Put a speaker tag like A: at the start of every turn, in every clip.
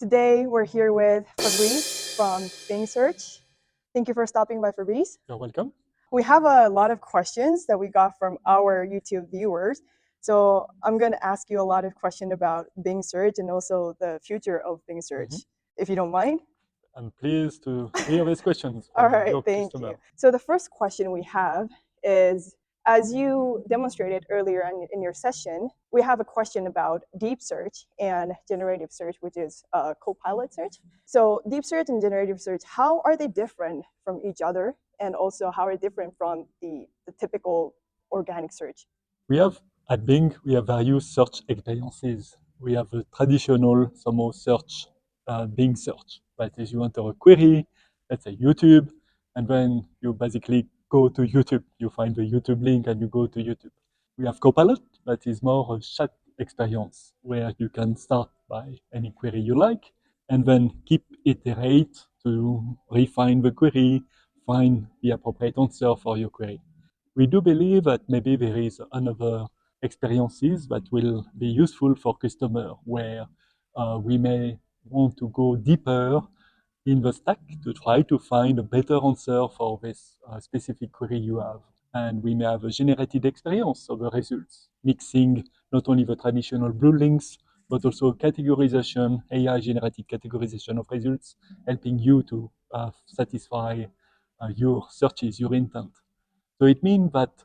A: Today we're here with Fabrice from Bing Search. Thank you for stopping by, Fabrice.
B: You're welcome.
A: We have a lot of questions that we got from our YouTube viewers. So I'm going to ask you a lot of questions about Bing Search and also the future of Bing Search, if you don't mind.
B: I'm pleased to hear these questions
A: All
B: from
A: right,
B: your
A: thank
B: customer.
A: you. So the first question we have is, as you demonstrated earlier in your session, we have a question about deep search and generative search, which is co-pilot search. So deep search and generative search, how are they different from each other? And also how are they different from the typical organic search?
B: At Bing, we have various search experiences. We have a traditional somehow search, Bing search. That is, you enter a query, let's say YouTube, and then you basically go to YouTube. You find the YouTube link and you go to YouTube. We have Copilot, that is more a chat experience, where you can start by any query you like, and then keep iterate to refine the query, find the appropriate answer for your query. We do believe that maybe there is another experiences that will be useful for customer, where we may want to go deeper in the stack to try to find a better answer for this specific query you have. And we may have a generated experience of the results, mixing not only the traditional blue links, but also categorization, AI-generated categorization of results, helping you to satisfy your searches, your intent. So it means that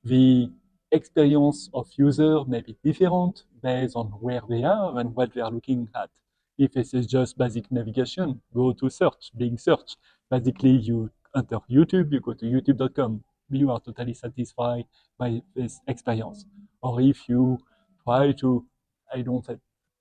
B: the experience of user may be different based on where they are and what they are looking at. If this is just basic navigation, go to search, Bing search. Basically, you enter YouTube, you go to youtube.com. You are totally satisfied by this experience. Or if you try to,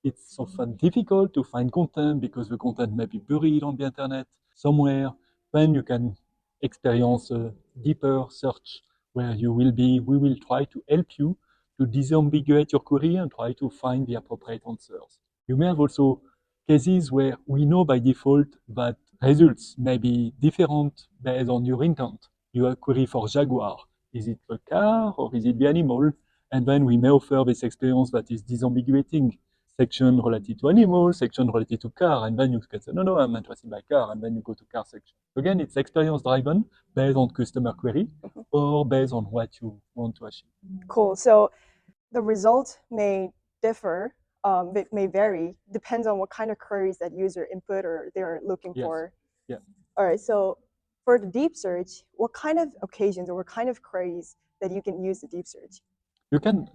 B: it's often difficult to find content because the content may be buried on the internet somewhere. Then you can experience a deeper search where we will try to help you to disambiguate your query and try to find the appropriate answers. You may have also cases where we know by default that results may be different based on your intent. You have a query for Jaguar. Is it the car or is it the animal? And then we may offer this experience that is disambiguating section related to animal, section related to car, and then you can say, no, I'm interested by car, and then you go to car section. Again, it's experience driven based on customer query or based on what you want to achieve.
A: Cool. So the results may differ, it may vary, depends on what kind of queries that user input or they're looking for.
B: Yeah.
A: All right, so for the deep search, what kind of occasions or what kind of queries that you can use the deep search?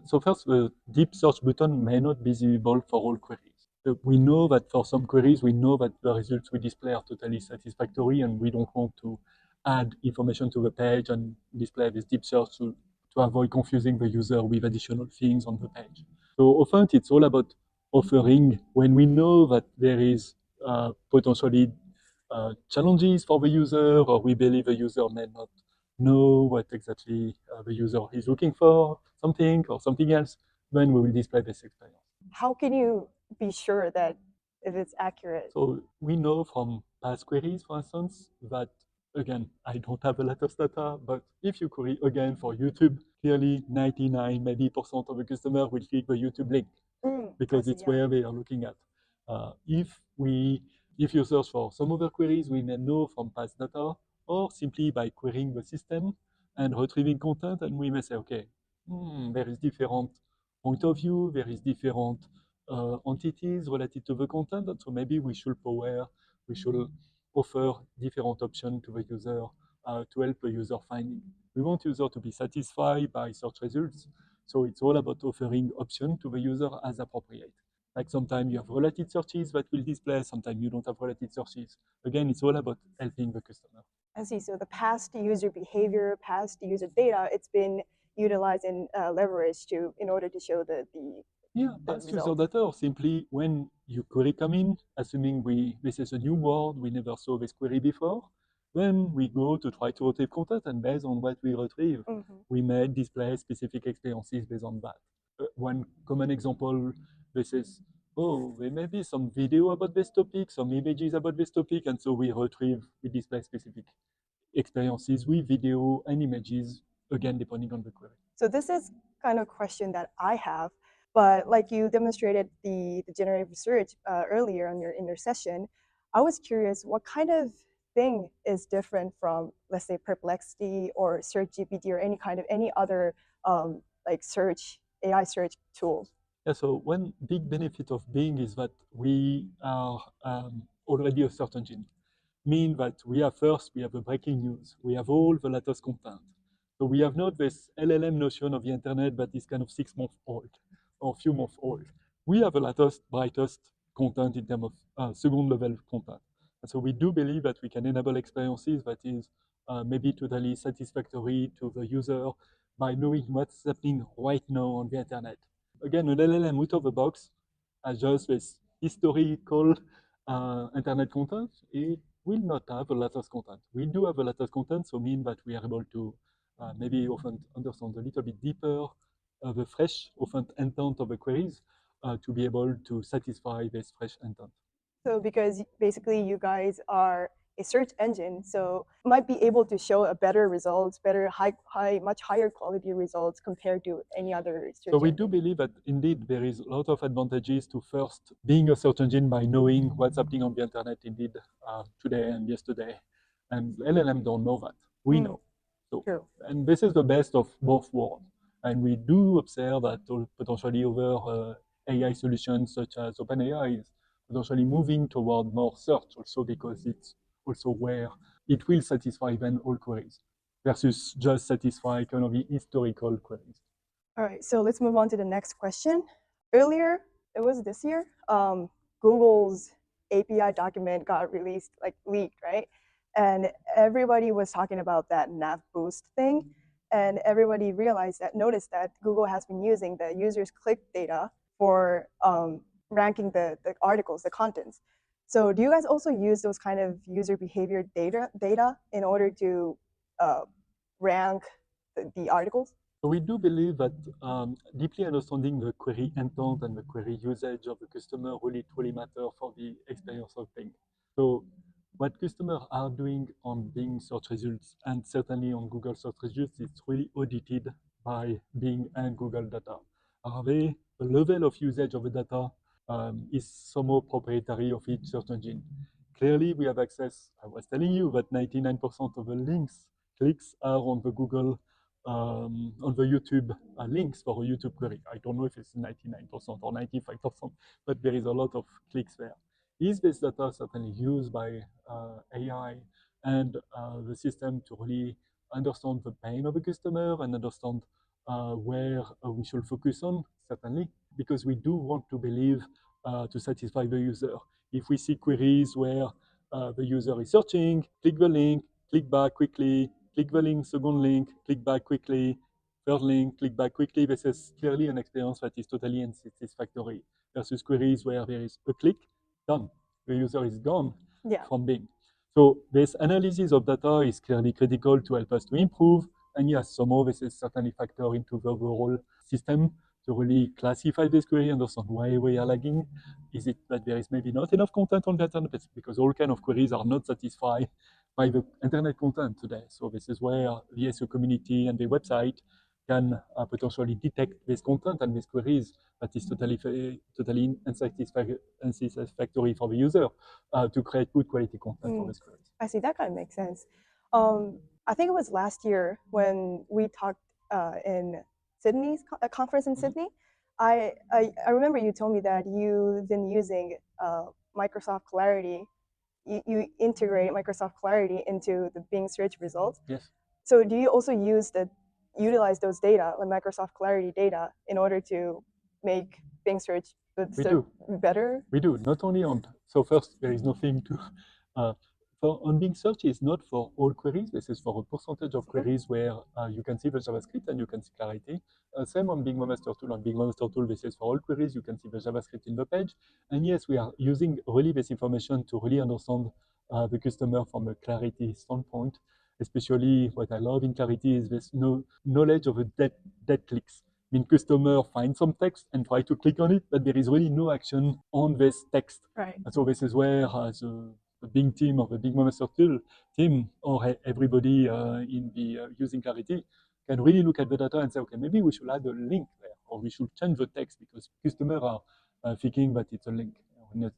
B: So first, the deep search button may not be visible for all queries. We know that for some queries, we know that the results we display are totally satisfactory, and we don't want to add information to the page and display this deep search to avoid confusing the user with additional things on the page. So often it's all about offering when we know that there is potentially challenges for the user, or we believe the user may not know what exactly the user is looking for, something or something else, then we will display this experience.
A: How can you be sure that if it's accurate?
B: So we know from past queries, for instance, that, again, I don't have a lot of data, but if you query again for YouTube, clearly 99 maybe % of the customer will click the YouTube link because it's where they are looking at. If you search for some other queries, we may know from past data, or simply by querying the system and retrieving content, and we may say, okay, there is different point of view, there is different entities related to the content, and so maybe we should offer different options to the user to help the user finding. We want user to be satisfied by search results, so it's all about offering options to the user as appropriate. Like sometimes you have related searches that will display, sometimes you don't have related searches. Again, it's all about helping the customer.
A: I see. So the past user behavior, past user data, it's been utilized and leveraged in order to show the
B: past user data, or simply when you query come in, assuming this is a new word, we never saw this query before, then we go to try to retrieve content, and based on what we retrieve, we may display specific experiences based on that. One common example, this is, there may be some video about this topic, some images about this topic, and so we display specific experiences with video and images, again, depending on the query.
A: So this is kind of a question that I have. But like you demonstrated the generative search earlier in your session, I was curious what kind of thing is different from, let's say, Perplexity or Search GPT or any other like AI search tools.
B: Yeah, so one big benefit of Bing is that we are already a search engine. Mean that we have the breaking news, we have all the latest content. So we have not this LLM notion of the internet that is kind of 6 months old or few months old. We have the latest, brightest content in terms of second level content. And so we do believe that we can enable experiences that is maybe totally satisfactory to the user by knowing what's happening right now on the internet. Again, an LLM out of the box has just this historical internet content. It will not have the latest content. We do have the latest content, so mean that we are able to maybe often understand a little bit deeper the fresh, often intent of the queries to be able to satisfy this fresh intent.
A: So because basically you guys are a search engine, so might be able to show a better results, much higher quality results compared to any other search
B: So we
A: engine.
B: do believe that indeed there is a lot of advantages to first being a search engine by knowing what's happening on the internet indeed today and yesterday. And LLM don't know that. We know. So,
A: True.
B: and this is the best of both worlds. And we do observe that potentially other AI solutions such as OpenAI is potentially moving toward more search also because it's also where it will satisfy then all queries versus just satisfy kind of the historical queries.
A: All right, so let's move on to the next question. Earlier, it was this year, Google's API document got released, like leaked, right? And everybody was talking about that nav boost thing. And everybody noticed that Google has been using the users' click data for ranking the articles, the contents. So do you guys also use those kind of user behavior data in order to rank the articles?
B: So we do believe that deeply understanding the query intent and the query usage of the customer really truly matter for the experience of Bing. So what customers are doing on Bing search results and certainly on Google search results is really audited by Bing and Google data. The level of usage of the data is somehow proprietary of each search engine. Clearly, we have access. I was telling you that 99% of the clicks are on the Google on the YouTube links for a YouTube query. I don't know if it's 99% or 95%, but there is a lot of clicks there. Is this data certainly used by AI and the system to really understand the pain of a customer and understand where we should focus on? Certainly, because we do want to believe to satisfy the user. If we see queries where the user is searching, click the link, click back quickly, click the link, second link, click back quickly, third link, click back quickly. This is clearly an experience that is totally unsatisfactory versus queries where there is a click, done. The user is gone from Bing. So this analysis of data is clearly critical to help us to improve. And yes, somehow this is certainly factor into the overall system to really classify this query, understand why we are lagging. Is it that there is maybe not enough content on the internet? Because all kinds of queries are not satisfied by the internet content today. So this is where the SEO community and the website can potentially detect this content and these queries that is totally unsatisfactory for the user to create good quality content for these queries.
A: I see, that kind of makes sense. I think it was last year when we talked in Sydney's conference in Sydney. I remember you told me that you've been using Microsoft Clarity. You integrate Microsoft Clarity into the Bing search results.
B: Yes.
A: So do you also utilize those data, like Microsoft Clarity data, in order to make Bing search better?
B: We do. Not only on. So first, there is nothing to. On Bing search is not for all queries. This is for a percentage of queries where you can see the JavaScript and you can see Clarity. Same on Bing Master Tool. On Bing Master Tool, this is for all queries. You can see the JavaScript in the page. And yes, we are using really this information to really understand the customer from a Clarity standpoint. Especially what I love in Clarity is this knowledge of the dead clicks. I mean, customer find some text and try to click on it, but there is really no action on this text.
A: Right.
B: And so this is where the Bing team or the Bing Master Tool team or everybody in the using Clarity can really look at the data and say, okay, maybe we should add a link there, or we should change the text because customers are thinking that it's a link,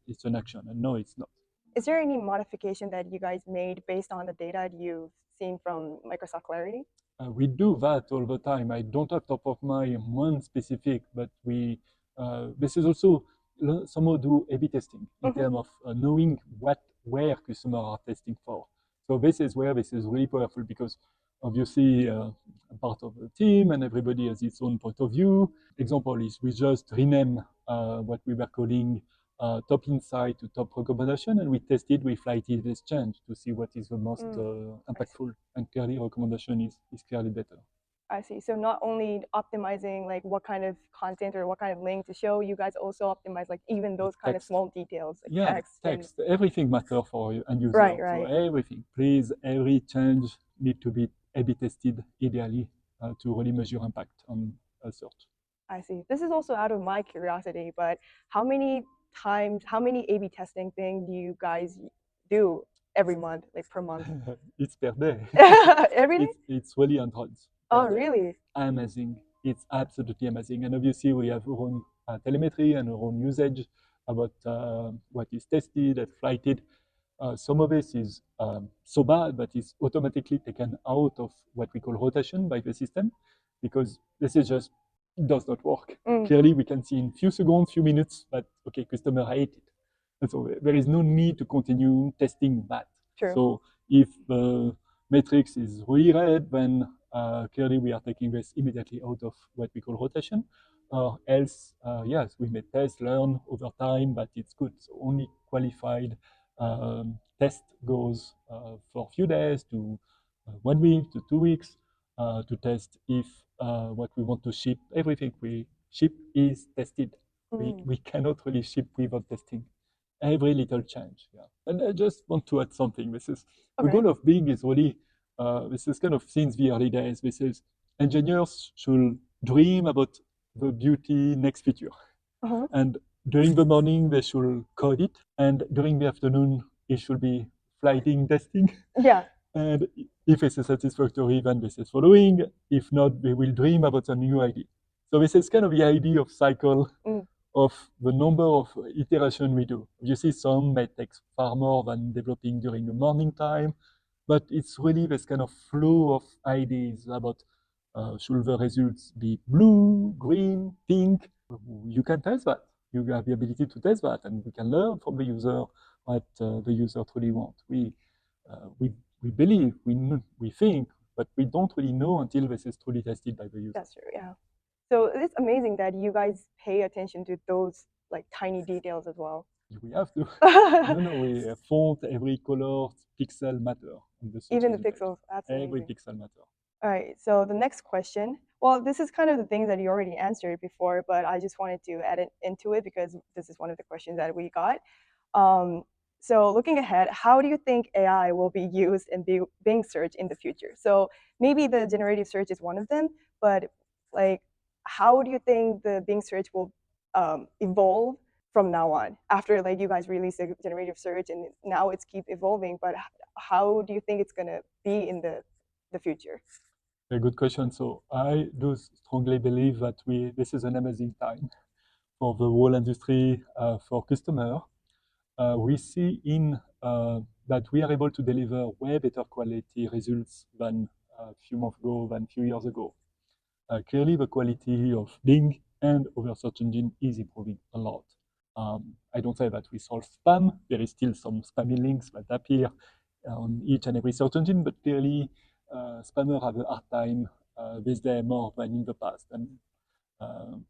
B: it's an action, and no, it's not.
A: Is there any modification that you guys made based on the data you've seen from Microsoft Clarity?
B: We do that all the time. I don't have top of mind one specific, but this is also somehow do A/B testing in terms of knowing where customers are testing for. So this is where this is really powerful because obviously I'm part of the team and everybody has its own point of view. Example is we just rename what we were calling top insight to top recommendation, and we tested with flighted exchange to see what is the most impactful, and clearly recommendation is clearly better.
A: I see. So not only optimizing like what kind of content or what kind of link to show, you guys also optimize like even those kind of small details, like
B: text. Everything matters for you and user.
A: Right.
B: So everything. Please, every change need to be A/B tested ideally to really measure impact on a search.
A: I see. This is also out of my curiosity, but how many A/B testing thing do you guys do every month, like per month?
B: It's per day.
A: Every day?
B: It's really hundreds.
A: Oh, really?
B: Amazing. It's absolutely amazing. And obviously we have our own telemetry and our own usage about what is tested and flighted. Some of this is so bad that it's automatically taken out of what we call rotation by the system because this is just does not work. Clearly we can see in few seconds, few minutes that, okay, customer hate it. And so there is no need to continue testing that.
A: True.
B: So if the matrix is really red, then clearly we are taking this immediately out of what we call rotation. Or else, yes, we may test, learn over time, but it's good. So only qualified test goes for a few days to 1 week to 2 weeks to test if what we want to ship, everything we ship is tested. We cannot really ship without testing. Every little change. Yeah. And I just want to add something. This is the goal of Bing is really this is kind of since the early days. This is engineers should dream about the beauty next feature. And during the morning they should code it, and during the afternoon it should be flighting testing.
A: Yeah.
B: And if it's satisfactory, then this is following. If not, they will dream about a new idea. So this is kind of the idea of cycle of the number of iteration we do. You see, some may take far more than developing during the morning time, but it's really this kind of flow of ideas about should the results be blue, green, pink? You can test that. You have the ability to test that, and we can learn from the user what the user truly wants. We believe, we think, but we don't really know until this is truly tested by the user.
A: That's true, yeah. So it's amazing that you guys pay attention to those like tiny details as well.
B: We have to. We font, every color, pixel matter.
A: Even the pixels, that's
B: every
A: amazing.
B: Pixel matter.
A: All right, so the next question. Well, this is kind of the things that you already answered before, but I just wanted to add it into it because this is one of the questions that we got. So looking ahead, how do you think AI will be used in Bing search in the future? So maybe the generative search is one of them, but like, how do you think the Bing search will evolve from now on? After like you guys release the generative search and now it's keep evolving, but how do you think it's gonna be in the future?
B: A good question. So I do strongly believe that this is an amazing time for the whole industry, for customer. We see that we are able to deliver way better quality results than a few months ago, than a few years ago. Clearly, the quality of Bing and other search engine is improving a lot. I don't say that we solve spam. There is still some spammy links that appear on each and every search engine, but clearly spammers have a hard time these days more than in the past. And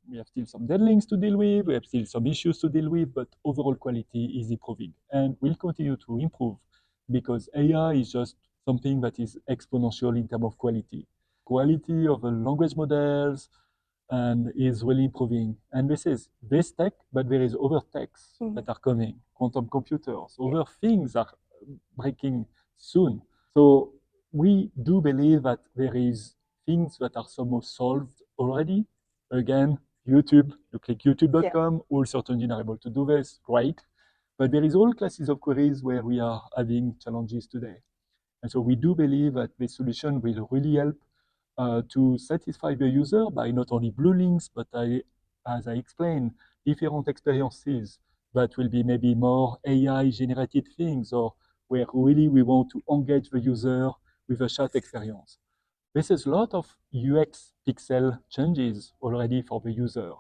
B: we have still some dead links to deal with, we have still some issues to deal with, but overall quality is improving and will continue to improve because AI is just something that is exponential in terms of quality. Quality of the language models and is really improving. And this is this tech, but there is other techs that are coming, quantum computers, other things are breaking soon. So we do believe that there is things that are somehow solved already. Again, YouTube, you click youtube.com, all search engines are able to do this, great. But there is all classes of queries where we are having challenges today. And so we do believe that this solution will really help to satisfy the user by not only blue links, but as I explained, different experiences that will be maybe more AI generated things, or where really we want to engage the user with a chat experience. This is a lot of UX pixel changes already for the user.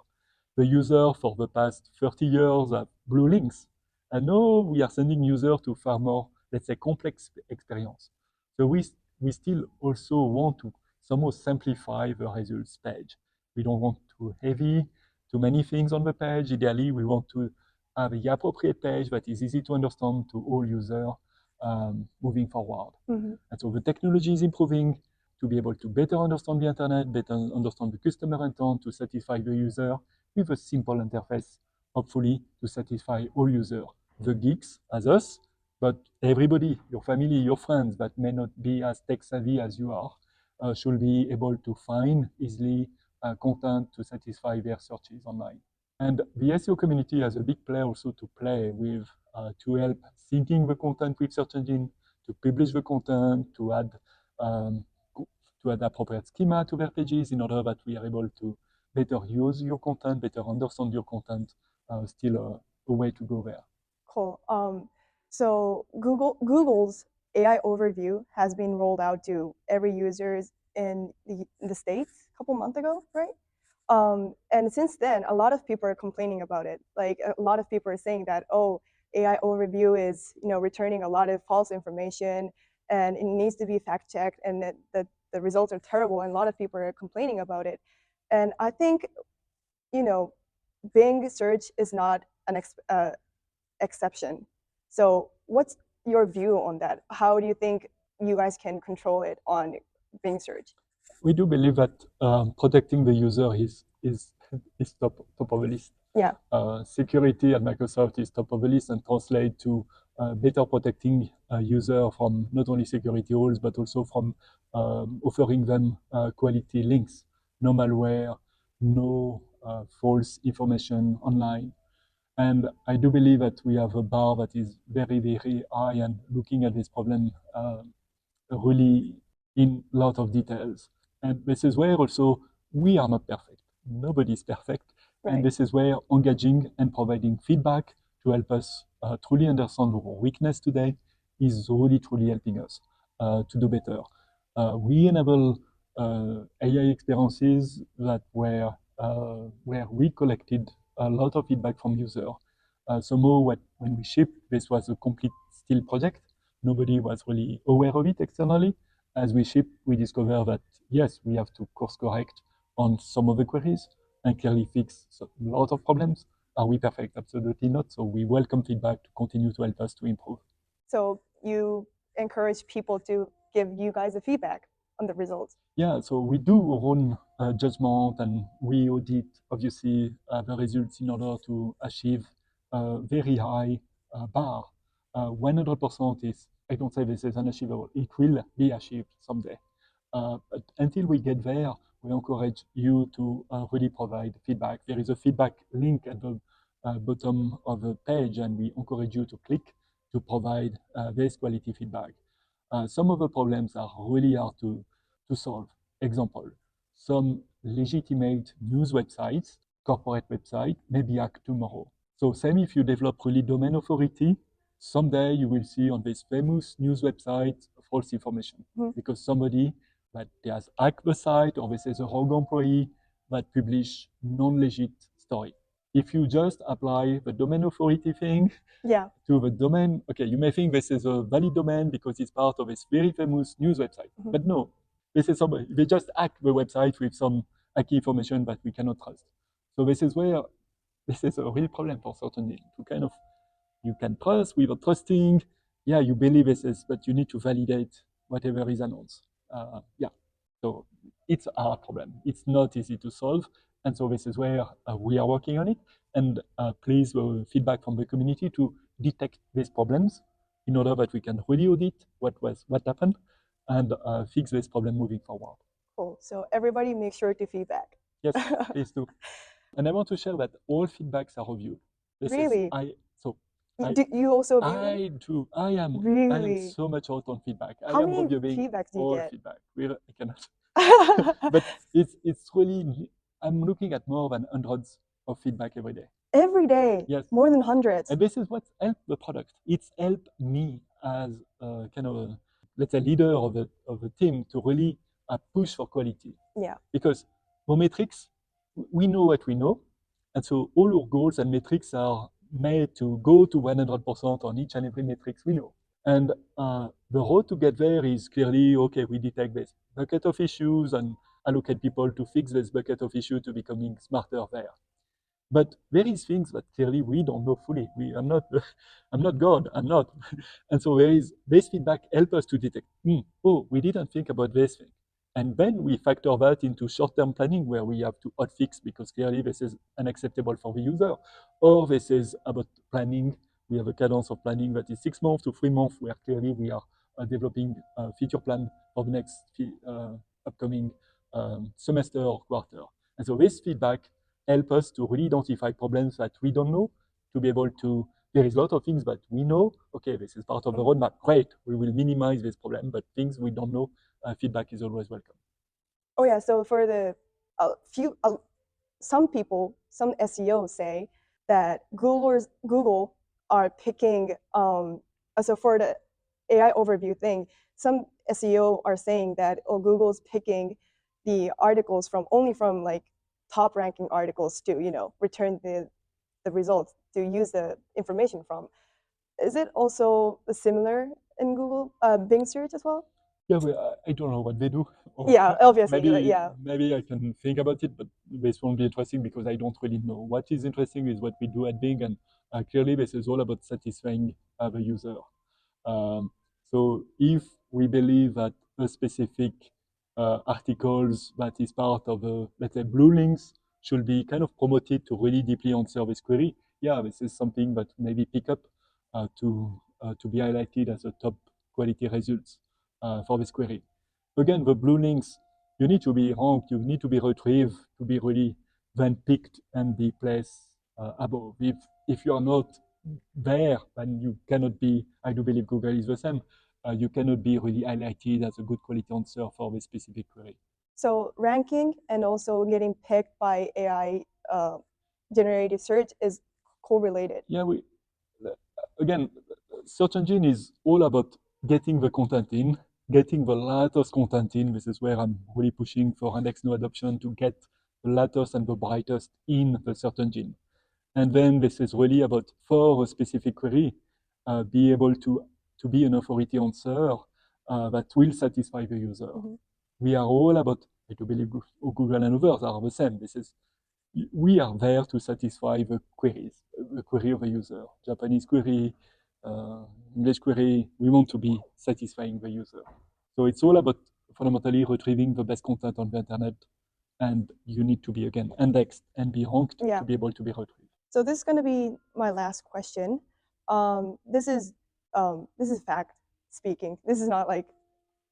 B: The user for the past 30 years have blue links. And now we are sending user to far more, let's say, complex experience. So we still also want to somehow simplify the results page. We don't want too heavy, too many things on the page. Ideally, we want to have the appropriate page that is easy to understand to all users moving forward. And so the technology is improving to be able to better understand the internet, better understand the customer intent, to satisfy the user with a simple interface, hopefully to satisfy all users, the geeks as us, but everybody, your family, your friends that may not be as tech savvy as you are, should be able to find easily content to satisfy their searches online. And the SEO community has a big play also to play with to help syncing the content with search engine, to publish the content, to add appropriate schema to their pages in order that we are able to better use your content, better understand your content. Still a way to go there.
A: Cool. So Google's AI overview has been rolled out to every users in the States a couple months ago, right? And since then, a lot of people are complaining about it. Like a lot of people are saying that, oh, AI overview is returning a lot of false information, and it needs to be fact checked, and that the results are terrible, and a lot of people are complaining about it. And I think, Bing search is not an exception. So what's your view on that? How do you think you guys can control it on Bing search?
B: We do believe that protecting the user is top of the list.
A: Yeah.
B: Security at Microsoft is top of the list, and translate to better protecting user from not only security holes, but also from offering them quality links, no malware, no false information online. And I do believe that we have a bar that is very, very high, and looking at this problem really in a lot of details. And this is where also we are not perfect. Nobody is perfect. Right. And this is where engaging and providing feedback to help us truly understand our weakness today is really, truly helping us to do better. We enable AI experiences that where we collected a lot of feedback from users. Somehow when we shipped, this was a complete still project. Nobody was really aware of it externally. As we ship, we discover that, yes, we have to course correct on some of the queries and clearly fix a lot of problems. Are we perfect? Absolutely not. So we welcome feedback to continue to help us to improve.
A: So you encourage people to give you guys a feedback on the results?
B: Yeah, so we do our own judgment, and we audit, obviously, the results in order to achieve a very high bar. 100% is, I don't say this is unachievable. It will be achieved someday. But until we get there, we encourage you to really provide feedback. There is a feedback link at the bottom of the page, and we encourage you to click to provide this quality feedback. Some of the problems are really hard to solve. Example, some legitimate news websites, corporate website, may be hacked tomorrow. So same if you develop really domain authority, someday you will see on this famous news website false information because somebody that has hacked the site, or this is a rogue employee that publish non-legit story. If you just apply the domain authority thing to the domain, okay, you may think this is a valid domain because it's part of this very famous news website, but no, this is somebody, they just hack the website with some hacky information that we cannot trust. So this is where this is a real problem for certainly to kind of, you can trust without trusting. Yeah, you believe this is, but you need to validate whatever is announced. So it's a hard problem. It's not easy to solve. And so this is where we are working on it. And please feedback from the community to detect these problems in order that we can really audit what happened and fix this problem moving forward.
A: Cool. So everybody make sure to feedback.
B: Yes, please do. And I want to share that all feedbacks are reviewed.
A: Really? Do you also review?
B: I do. I am
A: Really?
B: so much out on feedback.
A: How many feedbacks do you get?
B: Feedback. I cannot. But it's really, I'm looking at more than hundreds of feedback every day.
A: Every day?
B: Yes.
A: More than hundreds?
B: And this is what's helped the product. It's helped me as a kind of a, let's say, leader of a team to really push for quality.
A: Yeah.
B: Because for metrics, we know what we know. And so all our goals and metrics are made to go to 100% on each and every metrics we know. And the road to get there is clearly, okay, we detect this bucket of issues and allocate people to fix this bucket of issue to becoming smarter there. But there is things that clearly we don't know fully. I'm not God, I'm not. And so there is this feedback help us to detect, oh, we didn't think about this thing. And then we factor that into short-term planning where we have to hotfix because clearly this is unacceptable for the user. Or this is about planning. We have a cadence of planning that is 6 months to 3 months where clearly we are developing a feature plan for the next upcoming semester or quarter. And so this feedback help us to really identify problems that we don't know, to be able to, there is a lot of things that we know, okay, this is part of the roadmap, great, we will minimize this problem, but things we don't know, feedback is always welcome.
A: Oh yeah, so for the some people, some SEOs say that Google are picking, so for the AI overview thing, some SEO are saying that, oh, Google's picking the articles only from like top ranking articles to, return the results to use the information from. Is it also similar in Google, Bing search as well?
B: Yeah, I don't know what they do.
A: Yeah, obviously,
B: Maybe I can think about it, but this won't be interesting because I don't really know. What is interesting is what we do at Bing, and clearly this is all about satisfying the user. So if we believe that a specific articles that is part of let's say, blue links should be kind of promoted to really deeply answer this query, yeah, this is something that maybe pick up to be highlighted as a top quality results for this query. Again, the blue links, you need to be ranked, you need to be retrieved to be really then picked and be placed above. If you are not there, then you cannot be, I do believe Google is the same, you cannot be really highlighted as a good quality answer for the specific query.
A: So ranking and also getting picked by AI generative search is correlated.
B: Yeah, again, search engine is all about getting the content in, getting the latest content in. This is where I'm really pushing for index no adoption to get the latest and the brightest in the search engine. And then this is really about, for a specific query, be able to be an authority answer that will satisfy the user. Mm-hmm. We are all about, I do believe Google and others are the same. We are there to satisfy the queries, the query of the user. Japanese query, English query, we want to be satisfying the user. So it's all about fundamentally retrieving the best content on the internet, and you need to be, again, indexed and be ranked to be able to be retrieved.
A: So this is going to be my last question. This is fact speaking. This is not like,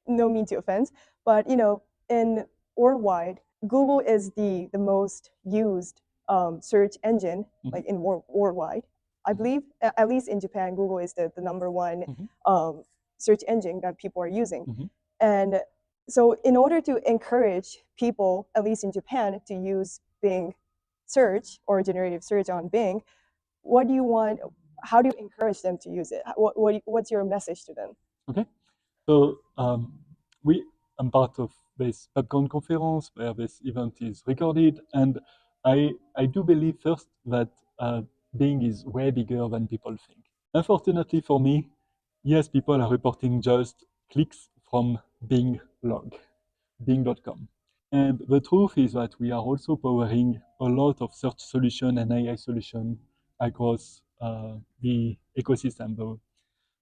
A: no mean to offense, but in worldwide, Google is the most used search engine, like in worldwide. I believe, at least in Japan, Google is the number one search engine that people are using. And so in order to encourage people, at least in Japan, to use Bing search or generative search on Bing, what do you want? How do you encourage them to use it? What's your message to them?
B: Okay, so I'm part of this Pubcon conference where this event is recorded, and I do believe first that Bing is way bigger than people think. Unfortunately for me, yes, people are reporting just clicks from Bing log, Bing.com. And the truth is that we are also powering a lot of search solution and AI solution across the ecosystem though.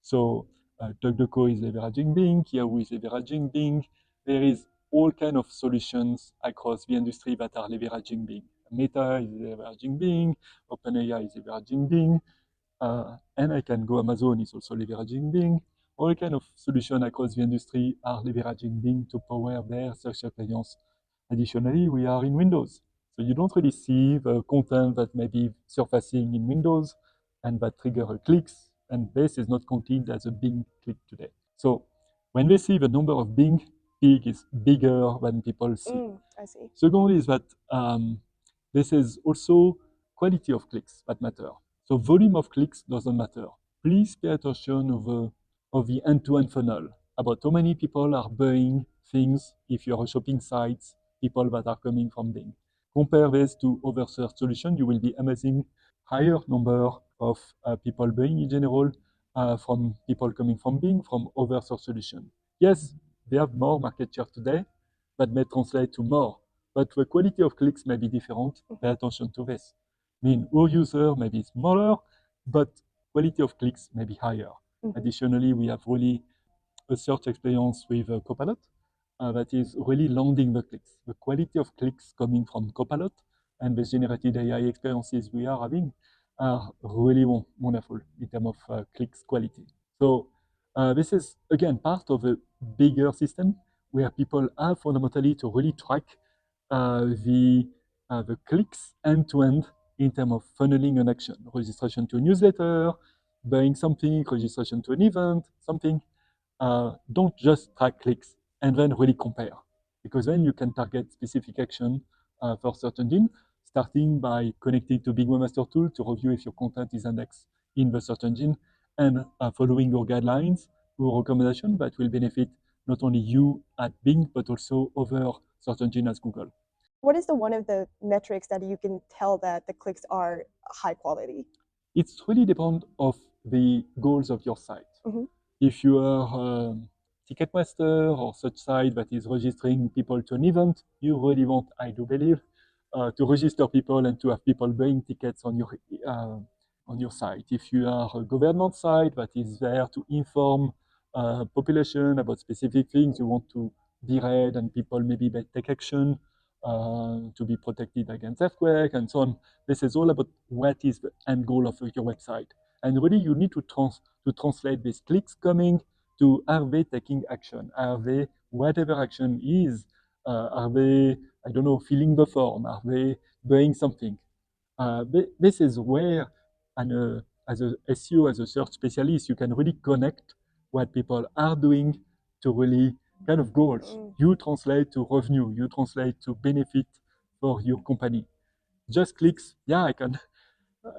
B: So DuckDuckGo is leveraging Bing, Yahoo is leveraging Bing. There is all kind of solutions across the industry that are leveraging Bing. Meta is leveraging Bing, OpenAI is leveraging Bing, and I can go Amazon is also leveraging Bing. All kind of solutions across the industry are leveraging Bing to power their search experience. Additionally, we are in Windows. So you don't really see the content that may be surfacing in Windows and that trigger clicks, and this is not counted as a Bing click today. So when they see the number of Bing big is bigger than people see.
A: I see.
B: Second is that this is also quality of clicks that matter. So volume of clicks doesn't matter. Please pay attention of the end-to-end funnel, about how many people are buying things if you're a shopping site, people that are coming from Bing. Compare this to other search solutions, you will be amazing higher number of people buying in general from people coming from Bing, from other search solutions. Yes, they have more market share today, that may translate to more, but the quality of clicks may be different. Pay attention to this. I mean, our user may be smaller, but quality of clicks may be higher. Additionally, we have really a search experience with Copilot that is really landing the clicks. The quality of clicks coming from Copilot and the generated AI experiences we are having are really wonderful in terms of clicks quality. So this is, again, part of a bigger system where people have fundamentally to really track the clicks end-to-end in terms of funneling an action, registration to a newsletter, buying something, registration to an event, something. Don't just track clicks and then really compare, because then you can target specific action for search engine, starting by connecting to Bing Webmaster Tool to review if your content is indexed in the search engine, and following your guidelines or recommendations that will benefit not only you at Bing, but also other search engines as Google.
A: What is one of the metrics that you can tell that the clicks are high quality?
B: It's really depend of the goals of your site. If you are Ticketmaster or such site that is registering people to an event, you really want, I do believe, to register people and to have people buying tickets on your site. If you are a government site that is there to inform population about specific things, you want to be read and people maybe take action to be protected against earthquake and so on. This is all about what is the end goal of your website. And really you need to translate these clicks coming to, are they taking action? Are they, whatever action is, are they, I don't know, filling the form? Are they doing something? This is where, as a SEO, as a search specialist, you can really connect what people are doing to really kind of goals. You translate to revenue, you translate to benefit for your company. Just clicks, yeah,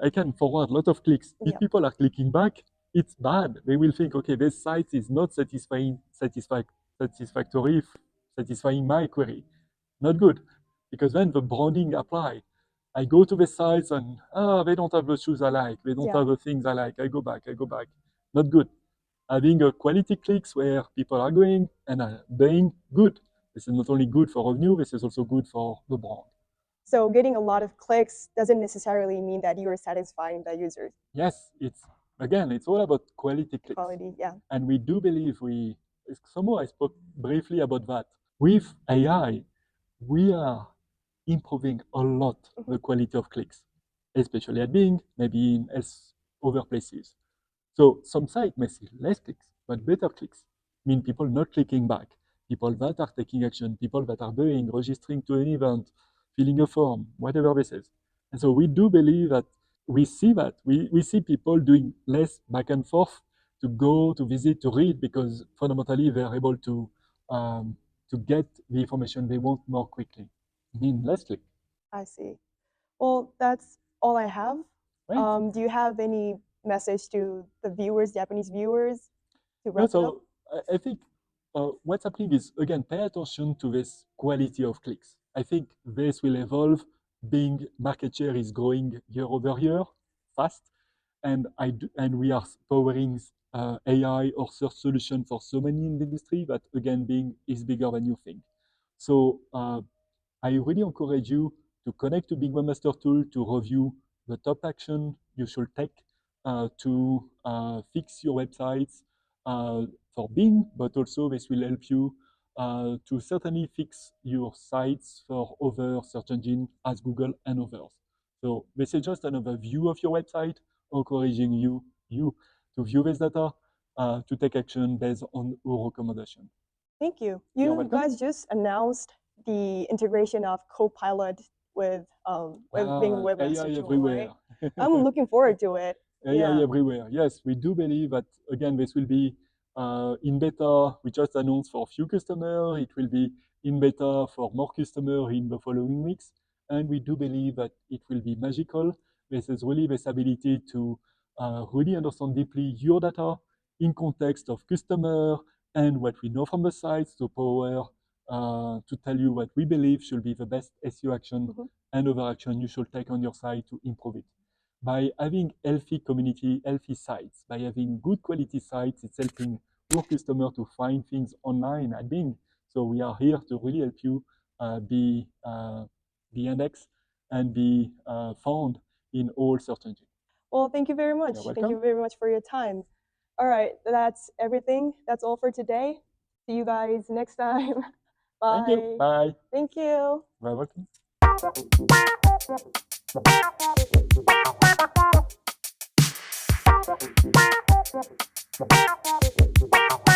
B: I can forward a lot of clicks. If people are clicking back, it's bad. They will think, okay, this site is not satisfying my query. Not good, because then the branding apply. I go to the sites and they don't have the shoes I like. They don't have the things I like. I go back. Not good. Having a quality clicks where people are going and are being good. This is not only good for revenue, this is also good for the brand.
A: So getting a lot of clicks doesn't necessarily mean that you are satisfying the users.
B: Yes, it's all about quality clicks.
A: Quality, yeah.
B: And we do believe somehow I spoke briefly about that. With AI, we are improving a lot the quality of clicks, especially at Bing, maybe in other places. So some sites may see less clicks, but better clicks mean people not clicking back, people that are taking action, people that are doing, registering to an event, filling a form, whatever this is. And so we do believe that we see people doing less back and forth to go, to visit, to read, because fundamentally they're able to get the information they want more quickly. Mean less click.
A: I see. Well, that's all I have.
B: Right.
A: Do you have any message to the viewers, Japanese viewers, to wrap it up?
B: I think what's happening is, again, pay attention to this quality of clicks. I think this will evolve. Bing market share is growing year over year, fast, and we are powering AI or search solution for so many in the industry that, again, Bing is bigger than you think. So I really encourage you to connect to Bing Webmaster Tool to review the top action you should take to fix your websites for Bing, but also this will help you to certainly fix your sites for other search engines as Google and others. So this is just another view of your website, encouraging you to view this data, to take action based on our recommendation.
A: Thank you. You guys just announced the integration of Copilot with Bing Webmaster Tool,
B: everywhere.
A: Right? I'm looking forward to it.
B: AI everywhere. Yes, we do believe that, again, this will be in beta, we just announced for a few customers. It will be in beta for more customers in the following weeks. And we do believe that it will be magical. This is really this ability to really understand deeply your data in context of customer and what we know from the sites to power to tell you what we believe should be the best SEO action and other action you should take on your site to improve it. By having healthy community, healthy sites, by having good quality sites, it's helping your customer to find things online at Bing. So we are here to really help you be indexed and be found in all search engines.
A: Well, thank you very much. Thank you very much for your time. All right, that's everything. That's all for today. See you guys next time. Bye.
B: Thank you. Bye.
A: Thank you.
B: Bye. Welcome.
C: Bye.